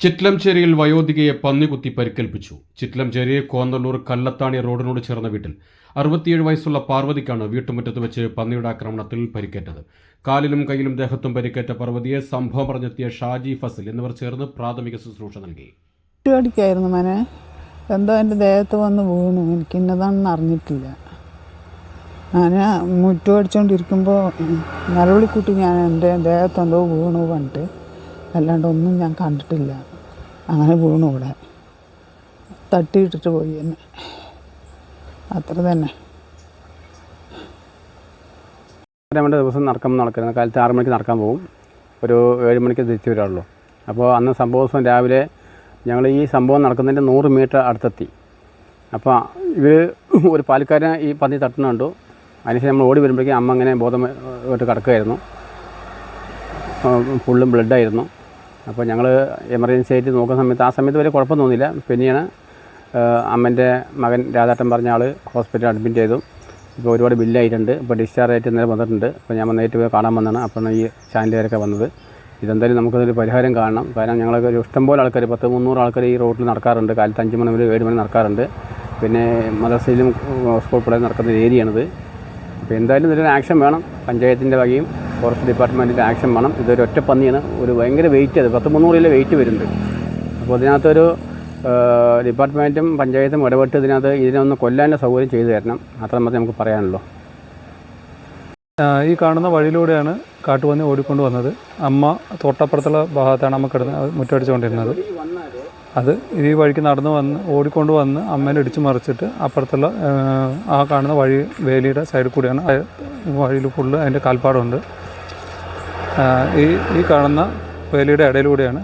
ചിറ്റ്ലംചേരിയിൽ വയോധികയെ പന്നികുത്തി പരിക്കേൽപ്പിച്ചു. ചിറ്റ്ലംചേരി കോന്നല്ലൂർ കല്ലത്താണി റോഡിനോട് ചേർന്ന വീട്ടിൽ 67 വയസ്സുള്ള പാർവതിക്കാണ് വീട്ടുമുറ്റത്ത് വെച്ച് പന്നിയുടെ ആക്രമണത്തിൽ പരിക്കേറ്റത്. കാലിലും കൈയിലും ദേഹത്തും പരിക്കേറ്റ പാർവതിയെ സംഭവം പറഞ്ഞെത്തിയ ഷാജി ഫസൽ എന്നിവർ ചേർന്ന് പ്രാഥമിക ശുശ്രൂഷ നൽകി. അടിക്കായിരുന്നു മോനെ, എന്തോ എൻ്റെ ദേഹത്ത് വന്ന് വീണു. എനിക്ക് ഇന്നതാണെന്ന് അറിഞ്ഞിട്ടില്ല. ഞാൻ മുറ്റമടിച്ചുകൊണ്ടിരിക്കുമ്പോൾ നിലവിളിക്കുട്ടി ഞാൻ എൻ്റെ ദേഹത്തെന്തോ വീണു പറഞ്ഞിട്ട്, അല്ലാണ്ട് ഒന്നും ഞാൻ കണ്ടിട്ടില്ല. അങ്ങനെ വീണു, ഇവിടെ തട്ടിയിട്ടിട്ട് പോയി എന്നെ, അത്ര തന്നെ. 2 ദിവസം നടക്കുന്നത്. കാലത്ത് 6 മണിക്ക് നടക്കാൻ പോകും, ഒരു 7 മണിക്ക് തിരിച്ചു വരാറുള്ളൂ. അപ്പോൾ അന്ന് സംഭവ ദിവസം രാവിലെ ഞങ്ങൾ ഈ സംഭവം നടക്കുന്നതിൻ്റെ 100 മീറ്റർ അടുത്തെത്തി. അപ്പോൾ ഇവർ ഒരു പാലക്കാരൻ ഈ പന്നി തട്ടുന്നുണ്ടു. അതിനുശേഷം നമ്മൾ ഓടി വരുമ്പോഴേക്കും അമ്മ അങ്ങനെ ബോധമായിട്ട് കിടക്കുകയായിരുന്നു, ഫുള്ളും ബ്ലഡായിരുന്നു. അപ്പോൾ ഞങ്ങൾ എമർജൻസി ആയിട്ട് നോക്കുന്ന സമയത്ത് ആ സമയത്ത് വരെ കുഴപ്പം തോന്നിയില്ല. പിന്നെയാണ് അമ്മൻ്റെ മകൻ രാധാട്ടൻ പറഞ്ഞ ആൾ ഹോസ്പിറ്റലിൽ അഡ്മിറ്റ് ചെയ്തു. ഇപ്പോൾ ഒരുപാട് ബില്ലായിട്ടുണ്ട്. ഇപ്പോൾ ഡിസ്ചാർജ് ആയിട്ട് ഇന്നലെ വന്നിട്ടുണ്ട്. അപ്പോൾ ഞാൻ നേരിട്ട് പോയി കാണാൻ വന്നതാണ്. അപ്പോഴാണ് ഈ ചാനലുകാരൊക്കെ വന്നത്. ഇതെന്തായാലും നമുക്കതൊരു പരിഹാരം കാണണം. കാരണം ഞങ്ങളൊക്കെ ഒരു ഇഷ്ടംപോലെ ആൾക്കാർ 100-300 ആൾക്കാർ ഈ റോഡിൽ നടക്കാറുണ്ട്. കാലത്ത് 5 മണി മുതൽ 7 മണി നടക്കാറുണ്ട്. പിന്നെ മദ്രസയിലും സ്കൂൾ പിള്ളേർ നടക്കുന്ന ഒരു ഏരിയയാണിത്. അപ്പോൾ എന്തായാലും ഇതിലൊരു ആക്ഷൻ വേണം. പഞ്ചായത്തിൻ്റെ വകയും ഫോറസ്റ്റ് ഡിപ്പാർട്ട്മെൻറ്റിൻ്റെ ആക്ഷൻ വേണം. ഇതൊരു ഒറ്റ പന്നിയാണ്, ഒരു ഭയങ്കര വെയിറ്റ്, അത് 100-300 കിലോ വെയിറ്റ് വരുന്നുണ്ട്. അപ്പോൾ ഇതിനകത്തൊരു ഡിപ്പാർട്ട്മെൻറ്റും പഞ്ചായത്തും ഇടപെട്ട് ഇതിനൊന്ന് കൊല്ലാനുള്ള സൗകര്യം ചെയ്തു തരണം. അത്ര മാത്രമേ നമുക്ക് പറയാനുള്ളൂ. ഈ കാണുന്ന വഴിയിലൂടെയാണ് കാട്ടുപന്നി ഓടിക്കൊണ്ട് വന്നത്. അമ്മ തോട്ടപ്പുറത്തുള്ള ഭാഗത്താണ് അമ്മ കിടന്ന് മുറ്റടിച്ചുകൊണ്ടിരുന്നത്. അത് ഈ വഴിക്ക് ഓടിക്കൊണ്ട് വന്ന് അമ്മേനെ ഇടിച്ചു മറിച്ചിട്ട് അപ്പുറത്തുള്ള ആ കാണുന്ന വഴി വേലിയുടെ സൈഡിൽ കൂടിയാണ്. വഴിയിൽ ഫുള്ള് അതിൻ്റെ കാൽപ്പാടുണ്ട്. ഈ കാണുന്ന വേലിയുടെ ഇടയിലൂടെയാണ്